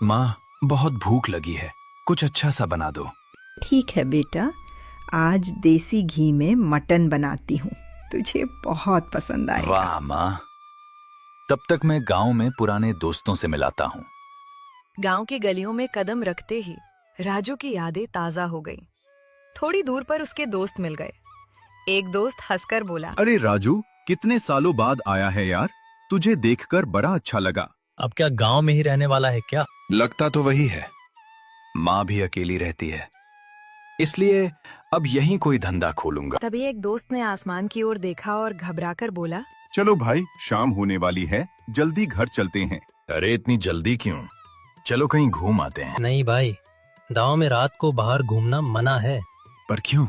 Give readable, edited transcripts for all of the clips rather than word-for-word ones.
माँ, बहुत भूख लगी है, कुछ अच्छा सा बना दो। ठीक है बेटा, आज देसी घी में मटन बनाती हूँ, तुझे बहुत पसंद आएगा। वाह माँ। तब तक मैं गांव में पुराने दोस्तों से मिलाता हूँ। गांव की गलियों में कदम रखते ही राजू की यादें ताजा हो गईं। थोड़ी दूर पर उसके दोस्त मिल गए। एक दोस्त हंसकर बोला, अरे राजू, कितने सालों बाद आया है यार, तुझे देखकर बड़ा अच्छा लगा। अब क्या गांव में ही रहने वाला है क्या? लगता तो वही है। माँ भी अकेली रहती है, इसलिए अब यहीं कोई धंधा खोलूंगा। तभी एक दोस्त ने आसमान की ओर देखा और घबराकर बोला, चलो भाई, शाम होने वाली है, जल्दी घर चलते हैं। अरे इतनी जल्दी क्यों? चलो कहीं घूम आते हैं। नहीं भाई, गांव में रात को बाहर घूमना मना है। पर क्यों?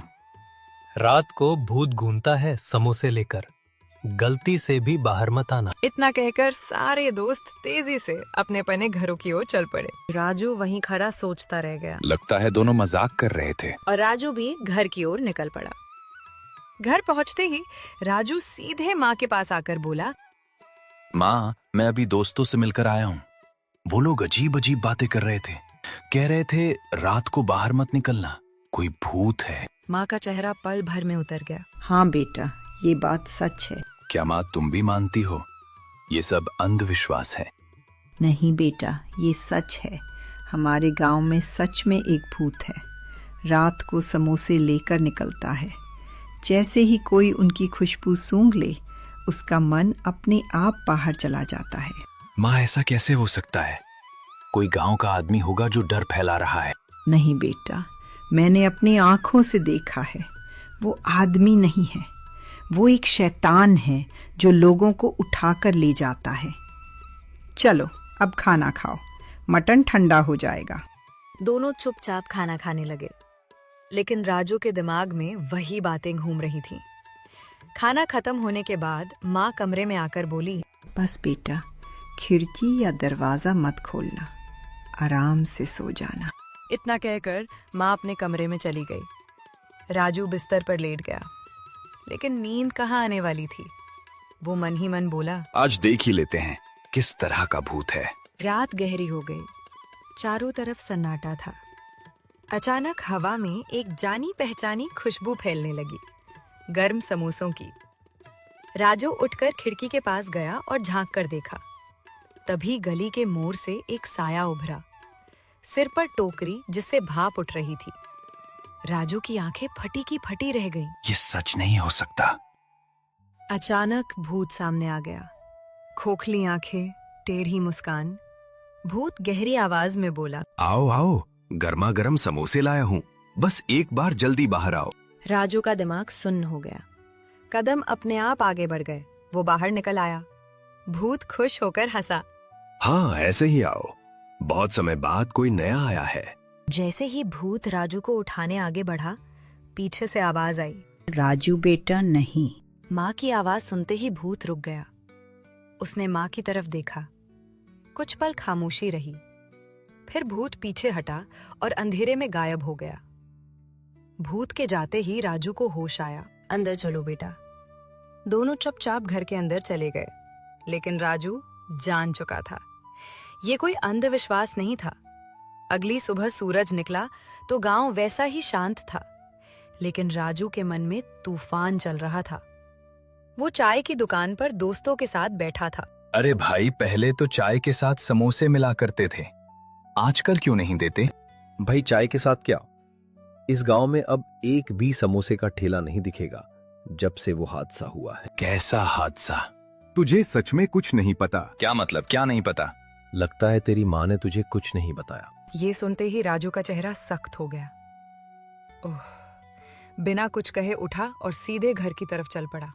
रात को भूत घूमता है समोसे लेकर, गलती से भी बाहर मत आना। इतना कहकर सारे दोस्त तेजी से अपने अपने घरों की ओर चल पड़े। राजू वहीं खड़ा सोचता रह गया लगता है दोनों मजाक कर रहे थे। और राजू भी घर की ओर निकल पड़ा। घर पहुंचते ही राजू सीधे माँ के पास आकर बोला, माँ, मैं अभी दोस्तों से मिलकर आया हूँ। वो लोग अजीब अजीब बातें कर रहे थे, कह रहे थे रात को बाहर मत निकलना, कोई भूत है। माँ का चेहरा पल भर में उतर गया। हाँ बेटा, ये बात सच है। क्या माँ तुम भी मानती हो ये सब अंधविश्वास है? नहीं बेटा, ये सच है। हमारे गांव में सच में एक भूत है। रात को समोसे लेकर निकलता है। जैसे ही कोई उनकी खुशबू सूंघ ले, उसका मन अपने आप बाहर चला जाता है। माँ, ऐसा कैसे हो सकता है? कोई गांव का आदमी होगा जो डर फैला रहा है। नहीं बेटा, मैंने अपनी आंखों से देखा है। वो आदमी नहीं है, वो एक शैतान है जो लोगों को उठाकर ले जाता है। चलो अब खाना खाओ, मटन ठंडा हो जाएगा। दोनों चुपचाप खाना खाने लगे, लेकिन राजू के दिमाग में वही बातें घूम रही थीं। खाना खत्म होने के बाद माँ कमरे में आकर बोली, बस बेटा, खिड़की या दरवाजा मत खोलना, आराम से सो जाना। इतना कहकर माँ अपने कमरे में चली गई। राजू बिस्तर पर लेट गया, लेकिन नींद कहाँ आने वाली थी। वो मन ही मन बोला, आज देख ही लेते हैं किस तरह का भूत है। रात गहरी हो गई, चारों तरफ सन्नाटा था। अचानक हवा में एक जानी पहचानी खुशबू फैलने लगी, गर्म समोसों की। राजू उठकर खिड़की के पास गया और झांक कर देखा। तभी गली के मोड़ से एक साया उभरा, सिर पर टोकरी जिससे भाप उठ रही थी। राजू की आंखें फटी की फटी रह गईं। ये सच नहीं हो सकता। अचानक भूत सामने आ गया। खोखली आंखें, टेढ़ी मुस्कान। भूत गहरी आवाज में बोला, आओ आओ, गर्मा गर्म समोसे लाया हूँ, बस एक बार जल्दी बाहर आओ। राजू का दिमाग सुन्न हो गया। कदम अपने आप आगे बढ़ गए। वो बाहर निकल आया। भूत खुश होकर हंसा। हाँ, ऐसे ही आओ, बहुत समय बाद कोई नया आया है। जैसे ही भूत राजू को उठाने आगे बढ़ा, पीछे से आवाज आई, राजू बेटा नहीं। माँ की आवाज सुनते ही भूत रुक गया। उसने माँ की तरफ देखा। कुछ पल खामोशी रही, फिर भूत पीछे हटा और अंधेरे में गायब हो गया। भूत के जाते ही राजू को होश आया। अंदर चलो बेटा। दोनों चुपचाप घर के अंदर चले गए, लेकिन राजू जान चुका था ये कोई अंधविश्वास नहीं था। अगली सुबह सूरज निकला तो गांव वैसा ही शांत था, लेकिन राजू के मन में तूफान चल रहा था। वो चाय की दुकान पर दोस्तों के साथ बैठा था। अरे भाई, पहले तो चाय के साथ समोसे मिला करते थे, आजकल क्यों नहीं देते? भाई, चाय के साथ क्या? इस गांव में अब एक भी समोसे का ठेला नहीं दिखेगा जब से वो हादसा हुआ है। कैसा हादसा? तुझे सच में कुछ नहीं पता? क्या मतलब, क्या नहीं पता? लगता है तेरी माँ ने तुझे कुछ नहीं बताया। ये सुनते ही राजू का चेहरा सख्त हो गया। ओह, बिना कुछ कहे उठा और सीधे घर की तरफ चल पड़ा।